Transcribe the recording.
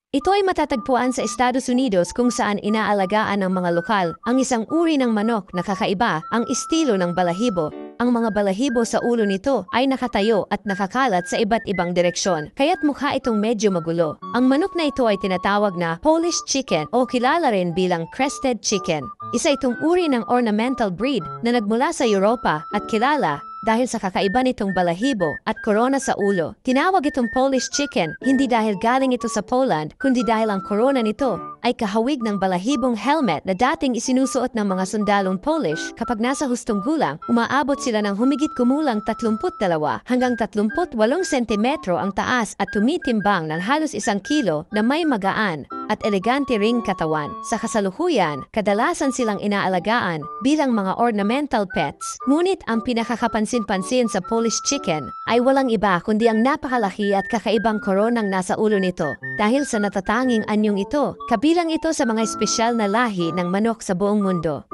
Ito ay matatagpuan sa Estados Unidos kung saan inaalagaan ng mga lokal ang isang uri ng manok na kakaiba ang estilo ng balahibo. Ang mga balahibo sa ulo nito ay nakatayo at nakakalat sa iba't ibang direksyon, kaya't mukha itong medyo magulo. Ang manok na ito ay tinatawag na Polish chicken o kilala rin bilang crested chicken. Isa itong uri ng ornamental breed na nagmula sa Europa at kilala dahil sa kakaiba nitong balahibo at korona sa ulo. Tinawag itong Polish chicken hindi dahil galing ito sa Poland, kundi dahil ang korona nito ay kahawig ng balahibong helmet na dating isinusuot ng mga sundalong Polish kapag nasa hustong gulang. Umaabot sila ng humigit kumulang 32 hanggang 38 sentimetro ang taas at tumitimbang ng halos 1 kilo na may magaan at elegante ring katawan. Sa kasalukuyan, kadalasan silang inaalagaan bilang mga ornamental pets. Ngunit ang pinakakapansin-pansin sa Polish chicken ay walang iba kundi ang napakalaki at kakaibang koronang nasa ulo nito. Dahil sa natatanging anyong ito, kabilang ito sa mga espesyal na lahi ng manok sa buong mundo.